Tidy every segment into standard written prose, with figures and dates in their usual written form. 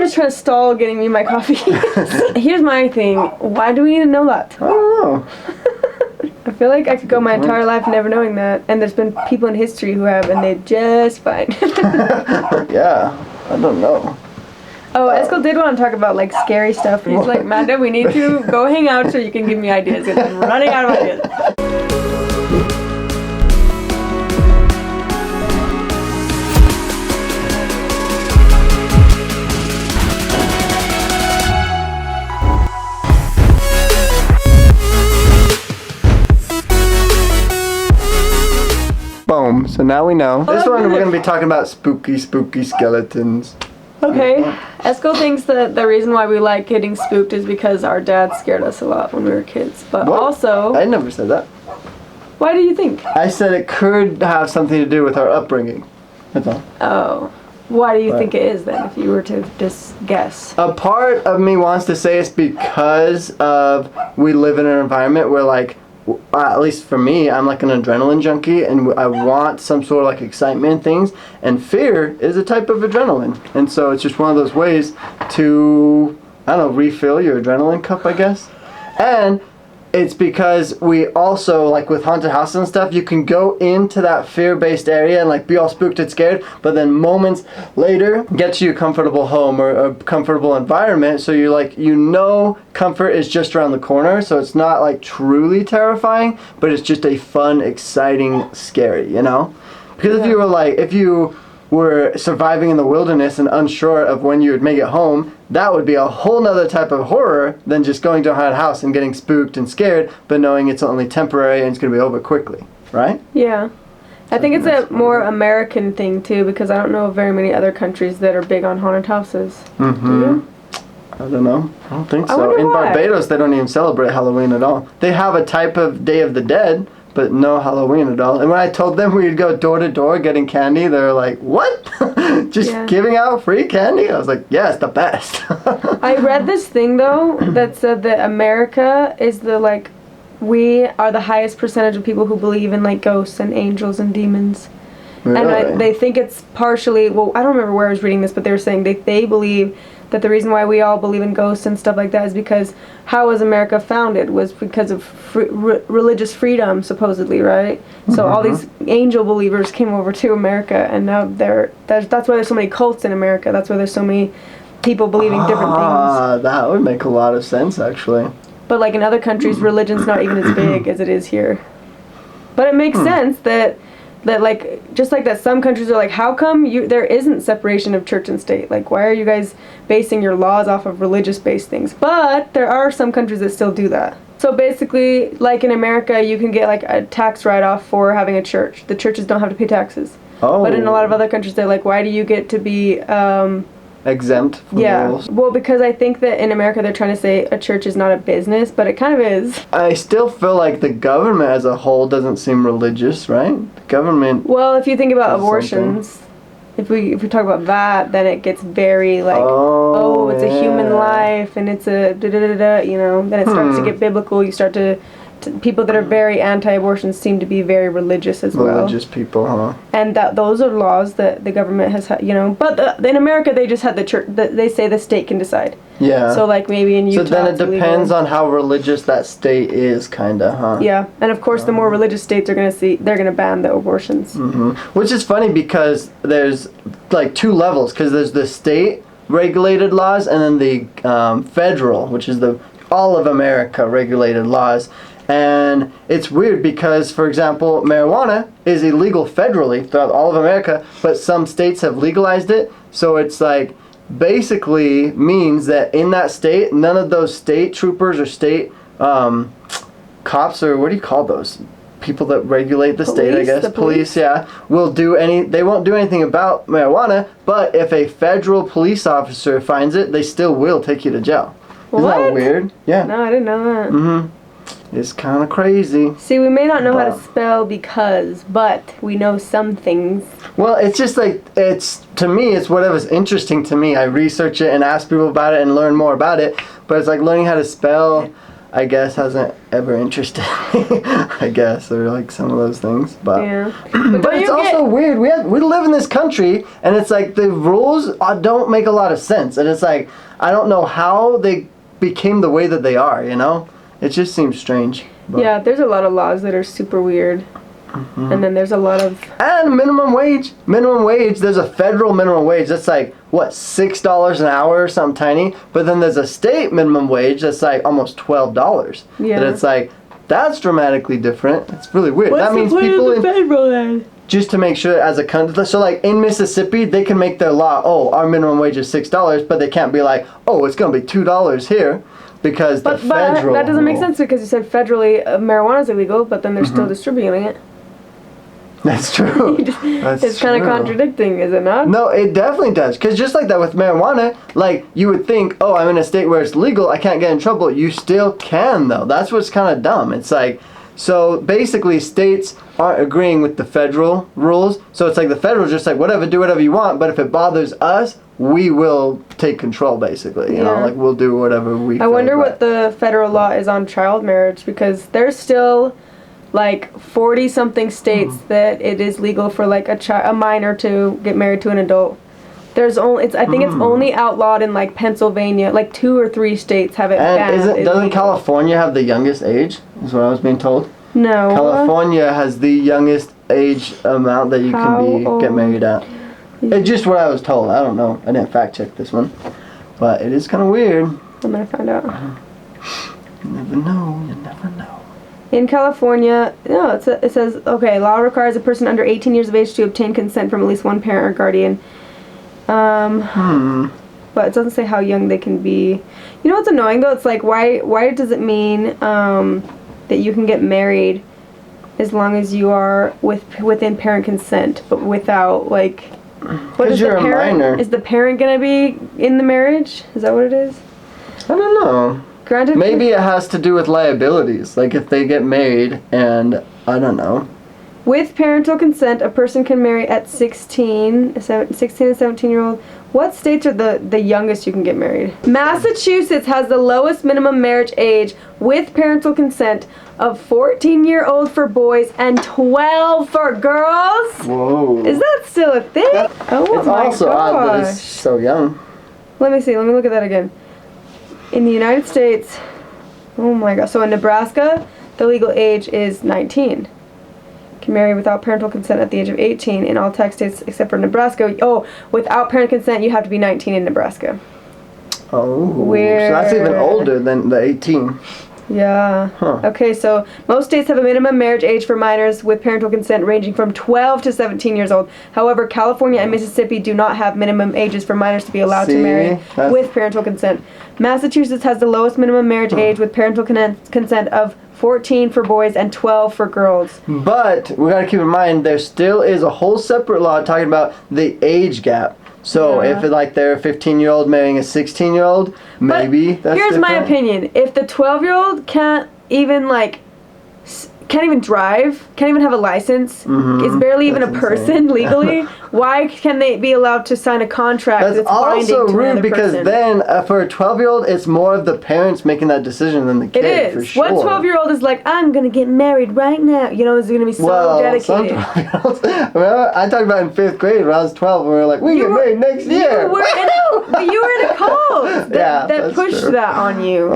always trying to stall getting me my coffee. Here's my thing. Why do we need to know that? I don't know. I feel like I could go my entire life never knowing that. And there's been people in history who have, and they're just fine. Yeah, I don't know. Oh, Eskel did want to talk about like scary stuff. He's like, Amanda, we need to go hang out so you can give me ideas. Because I'm running out of ideas. Boom. So now we know. This one we're going to be talking about spooky skeletons. Okay. Eskel thinks that the reason why we like getting spooked is because our dad scared us a lot when we were kids. But What? also... I never said that. Why do you think? I said it could have something to do with our upbringing. That's all. Oh. Why do you Right. think it is then, if you were to just guess? A part of me wants to say it's because of we live in an environment where, like, at least for me, I'm like an adrenaline junkie, and I want some sort of like excitement in things, and fear is a type of adrenaline, and so it's just one of those ways to, I don't know, refill your adrenaline cup, I guess. And it's because we also, like with haunted houses and stuff, you can go into that fear-based area and like be all spooked and scared, but then moments later get to your comfortable home or a comfortable environment, so you're like, you know, comfort is just around the corner, so it's not like truly terrifying, but it's just a fun, exciting, scary, you know? Because if you were surviving in the wilderness and unsure of when you would make it home, that would be a whole nother type of horror than just going to a haunted house and getting spooked and scared, but knowing it's only temporary and it's going to be over quickly, right? Yeah. I think it's a more American thing, too, because I don't know of very many other countries that are big on haunted houses. Mm-hmm. Do you? I don't know. I don't think I so. wonder In why. Barbados, they don't even celebrate Halloween at all. They have a type of Day of the Dead, but no Halloween at all. And when I told them we'd go door to door getting candy, they were like, what? Just Yeah. giving out free candy? I was like, yeah, it's the best. I read this thing, though, that said that America is we are the highest percentage of people who believe in, like, ghosts and angels and demons. Really? And they think it's partially, well, I don't remember where I was reading this, but they were saying they believe that the reason why we all believe in ghosts and stuff like that is because how was America founded was because of religious freedom, supposedly, right? So all these angel believers came over to America, and now that's why there's so many cults in America. That's why there's so many people believing different things. That would make a lot of sense, actually. But like in other countries, religion's not even as big as it is here. But it makes sense that like just like that some countries are like, how come there isn't separation of church and state? Like, why are you guys basing your laws off of religious based things? But there are some countries that still do that. So basically, like in America, you can get like a tax write-off for having a church. The churches don't have to pay taxes. Oh. But in a lot of other countries, they're like, why do you get to be exempt from the rules? Well, because I think that in America they're trying to say a church is not a business, but it kind of is. I still feel like the government as a whole doesn't seem religious, right? The government. Well, if you think about That's abortions, if we talk about that, then it gets very like, Oh, it's a human yeah. life and it's a da-da-da-da, you know. Then it starts to get biblical. You start to people that are very anti-abortion seem to be very religious as well. Religious people, huh? And those are laws that the government has had, you know. But in America, they just had the church. They say the state can decide. Yeah. So like maybe in Utah. So then it it's illegal. depends on how religious that state is, kinda, huh? Yeah, and of course, the more religious states are they're gonna ban the abortions. Mm-hmm. Which is funny because there's like two levels, because there's the state regulated laws and then the federal, which is the all of America regulated laws. And it's weird because, for example, marijuana is illegal federally throughout all of America, but some states have legalized it. So it's like basically means that in that state, none of those state troopers or state cops, or what do you call those? People that regulate the state, I guess. The police? Yeah. They won't do anything about marijuana, but if a federal police officer finds it, they still will take you to jail. Isn't that What? weird? Yeah. No, I didn't know that. Mm-hmm. It's kind of crazy. See, we may not know how Wow. to spell because, but we know some things. Well, it's just like, to me, it's whatever's interesting to me. I research it and ask people about it and learn more about it. But it's like learning how to spell, I guess hasn't ever interested me. I guess, or like some of those things, but Yeah. but don't it's you also get- weird. We live in this country, and it's like the rules don't make a lot of sense, and it's like I don't know how they became the way that they are. You know, it just seems strange. But. Yeah, there's a lot of laws that are super weird. And then there's a lot of And minimum wage. Minimum wage, there's a federal minimum wage that's like, what, $6 an hour or something tiny? But then there's a state minimum wage that's like almost $12. Yeah. And it's like, that's dramatically different. It's really weird. That means people in, federal then? just to make sure as a country, so like in Mississippi, they can make their law, oh, our minimum wage is $6, but they can't be like, oh, it's going to be $2 here. Because the But federal that doesn't make rule- sense because you said federally marijuana is illegal, but then they're still distributing it. That's true. That's It's kind of true. contradicting, is it not? No, it definitely does. Because just like that with marijuana, like you would think, oh, I'm in a state where it's legal, I can't get in trouble. You still can, though. That's what's kind of dumb. It's like, so basically states aren't agreeing with the federal rules. So it's like the federal's just like, whatever, do whatever you want. But if it bothers us, we will take control, basically. You know, Yeah. like we'll do whatever we I feel wonder is what right. the federal law is on child marriage because there's still like 40 something states that it is legal for like a minor to get married to an adult. There's only I think it's only outlawed in like Pennsylvania, like 2 or 3 states have it banned. And doesn't illegal. California have the youngest age? Is what I was being told. No. California has the youngest age amount that you How can get old? married at. It's just what I was told. I don't know. I didn't fact check this one. But it is kind of weird. I'm gonna find out. You never know. You never know. In California, no, it says, okay, law requires a person under 18 years of age to obtain consent from at least one parent or guardian. But it doesn't say how young they can be. You know what's annoying though? It's like, why does it mean that you can get married as long as you are within parent consent, but without like, what 'Cause is you're the a parent? minor. Is the parent gonna be in the marriage? Is that what it is? I don't know. Granted, Maybe it has to do with liabilities. Like if they get married and, I don't know. with parental consent, a person can marry at 16 and 17-year-old. What states are the youngest you can get married? Massachusetts has the lowest minimum marriage age with parental consent of 14-year-old for boys and 12 for girls. Whoa. Is that still a thing? Oh It's my also odd that it's gosh. so young. Let me see. Let me look at that again. In the United States, oh my gosh. So in Nebraska, the legal age is 19. Can marry without parental consent at the age of 18 in all tax states except for Nebraska. Oh, without parent consent, you have to be 19 in Nebraska. Oh. So that's even Weird. older than the 18. Yeah. Huh. Okay, so most states have a minimum marriage age for minors with parental consent ranging from 12 to 17 years old. However, California and Mississippi do not have minimum ages for minors to be allowed to See? marry That's- with parental consent. Massachusetts has the lowest minimum marriage age with parental consent of 14 for boys and 12 for girls. But we gotta keep in mind there still is a whole separate law talking about the age gap. So Yeah. if like they're a 15-year-old marrying a 16-year-old, maybe But that's here's my different. opinion. If the 12-year-old can't even like can't even drive, can't even have a license, is barely even a That's person insane. legally, why can they be allowed to sign a contract That's that's binding also to rude another because person? then for a 12-year-old, it's more of the parents making that decision than the It kid. For is. sure. What 12-year-old is like, I'm gonna get married right now? You know, is gonna be so Well, some dedicated. 12-year-olds. Well, I talked about in 5th grade when I was 12, and we were like, we get married next year. You were in a cult that, Yeah, that that's pushed true. that on you.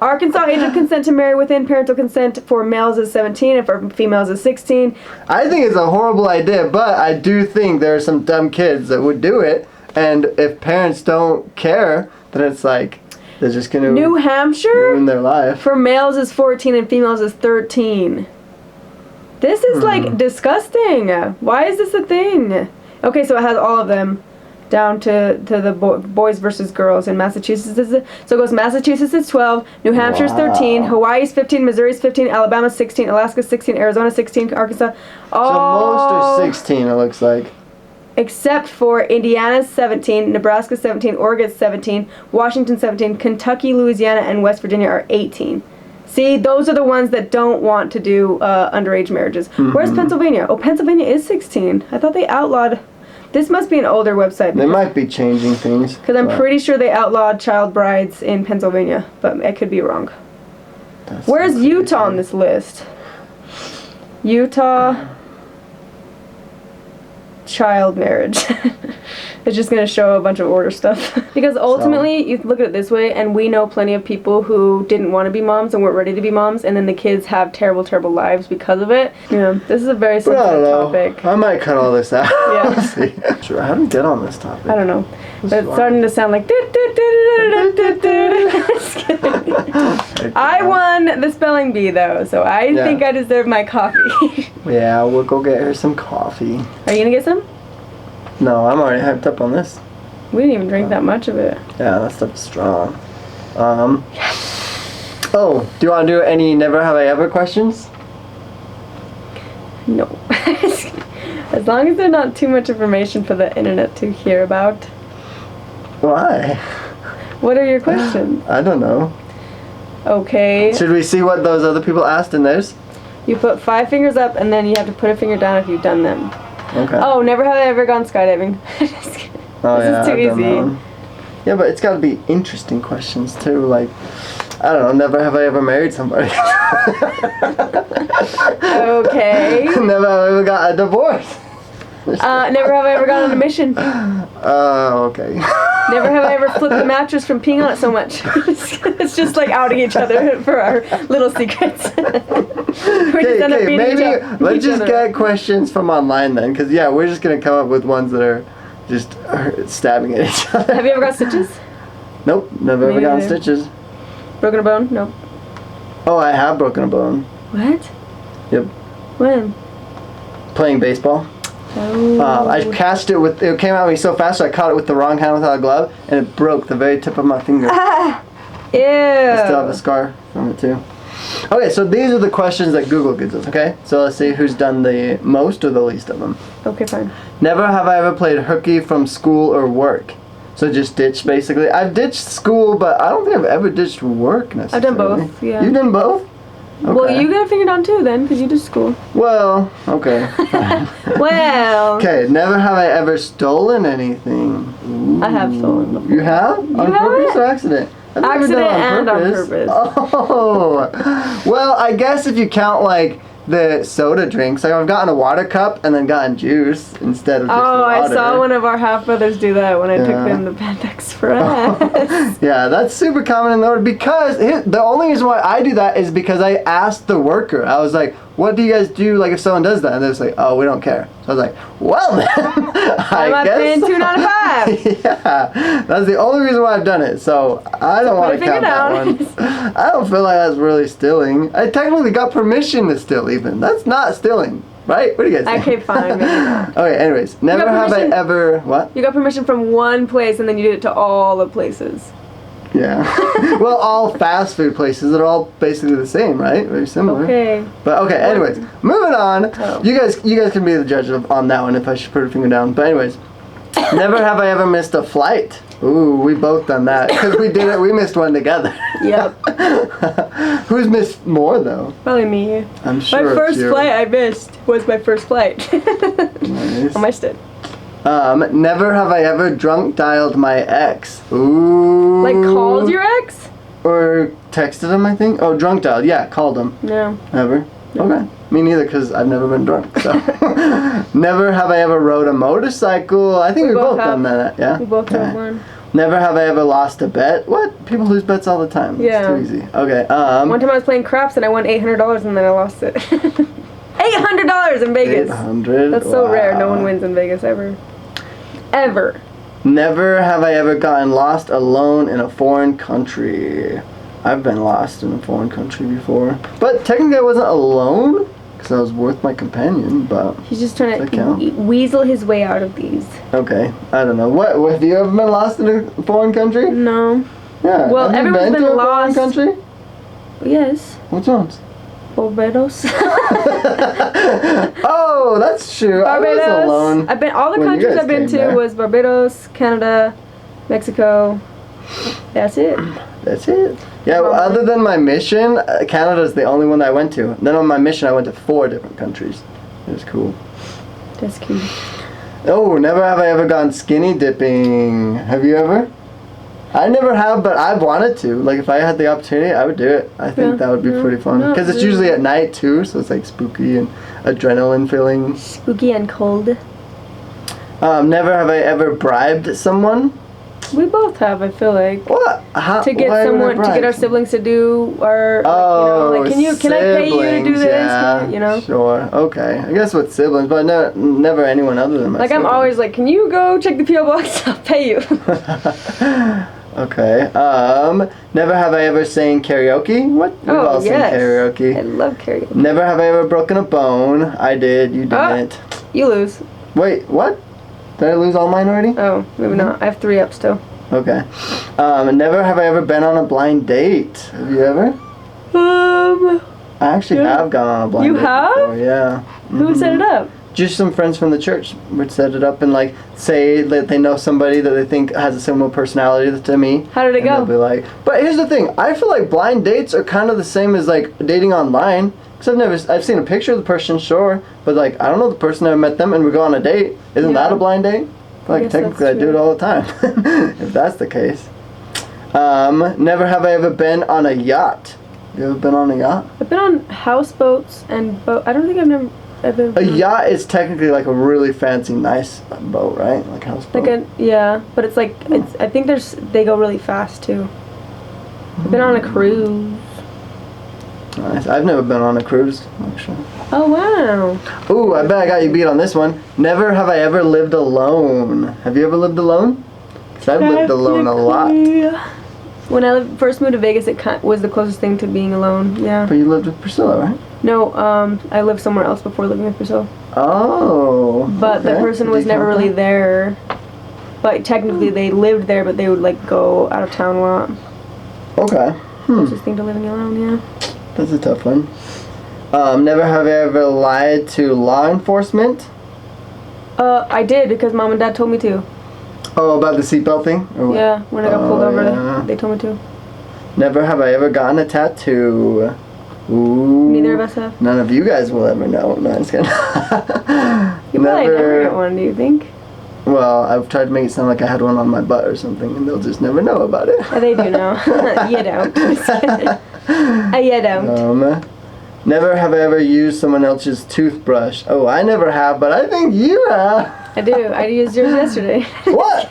Arkansas age of consent to marry within parental consent for males is 17 and for females is 16. I think it's a horrible idea, but I do think there are some dumb kids that would do it, and if parents don't care, then it's like they're just gonna New Hampshire ruin their life. for males is 14 and females is 13. This is like disgusting. Why is this a thing? Okay, so it has all of them down to the boys versus girls in Massachusetts. So it goes Massachusetts is 12, New Hampshire's 13, Wow. Hawaii's 15, Missouri's 15, Alabama's 16, Alaska's 16, Arizona 16, Arkansas. So All most are 16, it looks like. except for Indiana's 17, Nebraska 17, Oregon's 17, Washington 17, Kentucky, Louisiana, and West Virginia are 18. See, those are the ones that don't want to do underage marriages. Where's Pennsylvania? Oh, Pennsylvania is 16. I thought they outlawed. This must be an older website They might be changing things. because I'm but- pretty sure they outlawed child brides in Pennsylvania, but I could be wrong. That's Where's so Utah on crazy. this list? Utah child marriage. It's just gonna show a bunch of order stuff. Because ultimately, you look at it this way, and we know plenty of people who didn't want to be moms and weren't ready to be moms, and then the kids have terrible, terrible lives because of it. Yeah, this is a very I sensitive don't know. topic. I might cut all this out. Yeah. Let's see. Sure, how do we get on this topic? I don't know. But it's fine. starting to sound like. Just kidding. I won the spelling bee though, so I Yeah. think I deserve my coffee. Yeah, we'll go get her some coffee. Are you gonna get some? No, I'm already hyped up on this. We didn't even drink that much of it. Yeah, that stuff's strong. Oh, do you want to do any never have I ever questions? No. As long as there's not too much information for the internet to hear about. Why? What are your questions? I don't know. Okay. Should we see what those other people asked in theirs? You put 5 fingers up and then you have to put a finger down if you've done them. Okay. Oh, never have I ever gone skydiving. Just kidding. Oh, this is too I've done that easy. one. Yeah, but it's got to be interesting questions too. Like, I don't know. Never have I ever married somebody. Okay. Never have I ever got a divorce. Never have I ever gone on a mission. Okay. Never have I ever flipped the mattress from peeing on it so much. It's just like outing each other for our little secrets. We just end up beating maybe let's each just other get up. questions from online then, because yeah, we're just gonna come up with ones that are just stabbing at each other. Have you ever got stitches? Nope, never Me ever gotten neither. stitches. Broken a bone? Nope. Oh, I have broken a bone. What? Yep. When? Playing baseball. Oh. I catched it with, it came at me so fast, so I caught it with the wrong hand without a glove, and it broke the very tip of my finger. Ah! Ew. I still have a scar from it too. Okay, so these are the questions that Google gives us, okay? So let's see who's done the most or the least of them. Okay, fine. Never have I ever played hooky from school or work. So just ditch, basically. I've ditched school, but I don't think I've ever ditched work necessarily. I've done both, yeah. You've done both? Okay. Well, you got a finger down too then, because you did school. Well, okay. Well. Okay, never have I ever stolen anything. Ooh. I have stolen before. You have? On purpose or accident? I've never done it Accident and on purpose. Oh. Well, I guess if you count like the soda drinks, like I've gotten a water cup and then gotten juice instead of just Oh, water. I saw one of our half brothers do that when I took Yeah. them to Panda Express. Yeah, that's super common in the order because the only reason why I do that is because I asked the worker. I was like, "What do you guys do? Like if someone does that?" And they're just like, "Oh, we don't care." So I was like, "Well then, I'm not paying $2.95. Yeah, that's the only reason why I've done it. So I don't want put to a finger count that down. one. I don't feel like that's really stealing. I technically got permission to steal. Even that's not stealing, right? What do you guys think? Okay, fine. Maybe not. Okay. Anyways, never got have I permission? ever what? You got permission from one place and then you did it to all the places. Yeah. Well, all fast food places, they're all basically the same, right? Very similar. Okay. But okay, anyways, moving on. Oh. You guys can be the judge on that one if I should put a finger down. But anyways, never have I ever missed a flight. Ooh, we both done that because we did it. We missed one together. Yep. Who's missed more though? Probably me. I'm sure. My it's first you. flight I missed was my first flight. Nice. I missed it. Never have I ever drunk dialed my ex. Ooh. Like called your ex? Or texted him, I think. Oh, drunk dialed. Yeah, called him. No. Never? Okay. Me neither, because I've never been drunk. So, never have I ever rode a motorcycle. I think we both have. done that. Yeah. We both Okay. have one. Never have I ever lost a bet. What? People lose bets all the time. It's Yeah. too easy. Okay. One time I was playing craps and I won $800 and then I lost it. $800 in Vegas. 800. That's so rare. No Wow. one wins in Vegas ever. Ever. Never have I ever gotten lost alone in a foreign country. I've been lost in a foreign country before, but technically I wasn't alone because I was with my companion. But He's just trying Does that to count? weasel his way out of these. okay, I don't know. What? Have you ever been lost in a foreign country? No. Yeah. Well, have you everyone's been been to a lost. foreign country? Yes. Which ones? Barbados. Oh, that's true. I was alone. I've been all the when you countries guys I've been came to there. was Barbados, Canada, Mexico. That's it. That's it. Yeah, well, other than my mission, Canada's the only one that I went to. Then on my mission, I went to 4 different countries. It was cool. That's cute. Oh, never have I ever gone skinny dipping. Have you ever? I never have, but I've wanted to. Like, if I had the opportunity, I would do it. I think that would be pretty fun. No, Because it's usually at night, too, so it's, like, spooky and adrenaline filling. Spooky and cold. Never have I ever bribed someone. We both have, I feel like. What? How? To get why would I someone, to bribe get our someone? siblings to do our, Oh, like, can I pay you to do siblings, this? Yeah, You know? Sure. Okay. I guess with siblings, but never anyone other than my Like, I'm siblings. always like, can you go check the P.O. box? I'll pay you. Okay. Never have I ever sang karaoke. What? We've all sang I karaoke. love karaoke. Never have I ever broken a bone. I did. You didn't. You lose. Wait. What? Did I lose all mine already? Oh, maybe not. I have 3 up still. Okay. Never have I ever been on a blind date. Have you ever? I actually have gone on a blind You date. have? Before, yeah. Who set it up? Just some friends from the church would set it up and like say that they know somebody that they think has a similar personality to me. How did it and go? They'll be like, but here's the thing. I feel like blind dates are kind of the same as like dating online. Cause I've seen a picture of the person, sure, but like I don't know the person. I met them and we go on a date. Isn't that a blind date? Like guess technically I that's do it true. all the time. If that's the case. Never have I ever been on a yacht. You ever been on a yacht? I've been on houseboats and boat. I don't think I've never. A yacht is technically like a really fancy, nice boat, right? Like houseboat. Like but it's like I think they go really fast too. I've been on a cruise. Nice. I've never been on a cruise, actually. Oh wow. Ooh, I bet I got you beat on this one. Never have I ever lived alone. Have you ever lived alone? Because I've lived alone a lot. When I first moved to Vegas, it was the closest thing to being alone. Yeah. But you lived with Priscilla, right? No, I lived somewhere else before living with Priscilla. Oh. But the okay. person Did was you never count really that? there. But technically, they lived there, but they would like go out of town a lot. Okay. Closest thing to living alone, yeah. That's a tough one. Never have I ever lied to law enforcement. I did because mom and dad told me to. Oh, about the seatbelt thing? Or what? Yeah, when I got pulled over, yeah. they told me to. Never have I ever gotten a tattoo. Ooh. Neither of us have. None of you guys will ever know. No, I'm just kidding. You probably never get one, do you think? Well, I've tried to make it sound like I had one on my butt or something, and they'll just never know about it. Oh, they do know. You don't. You don't. Never have I ever used someone else's toothbrush. Oh, I never have, but I think you have. I do. I used yours yesterday. What?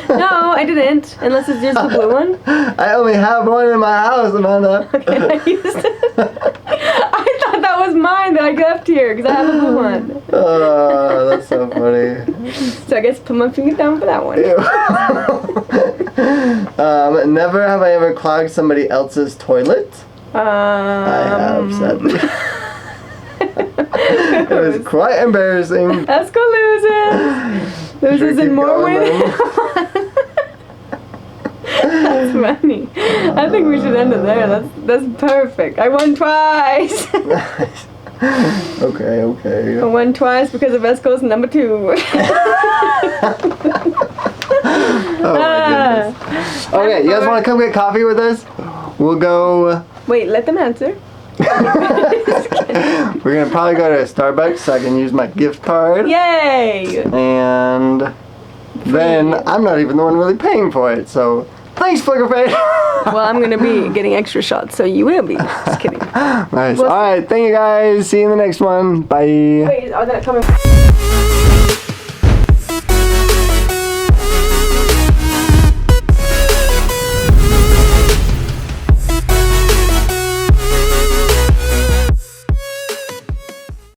No, I didn't. Unless it's yours the blue one. I only have one in my house, Amanda. Okay, I used it. I thought that was mine that I left here because I have a blue one. Oh, that's so funny. So I guess put my finger down for that one. Ew. Never have I ever clogged somebody else's toilet. I have, sadly. It was quite embarrassing. Let's go losers. Losers keep in more going, ways than one. That's funny. I think we should end it there. That's perfect. I won twice. Okay. I won twice because of Esco's number 2. Oh my goodness. Okay, you guys want to come get coffee with us? We'll go. Wait, let them answer. We're gonna probably go to Starbucks so I can use my gift card. Yay! And then I'm not even the one really paying for it. So thanks, Flickerfade. Well, I'm gonna be getting extra shots, so you will be. Just kidding. Nice. Well- All right. Thank you guys. See you in the next one. Bye. Wait, are they coming?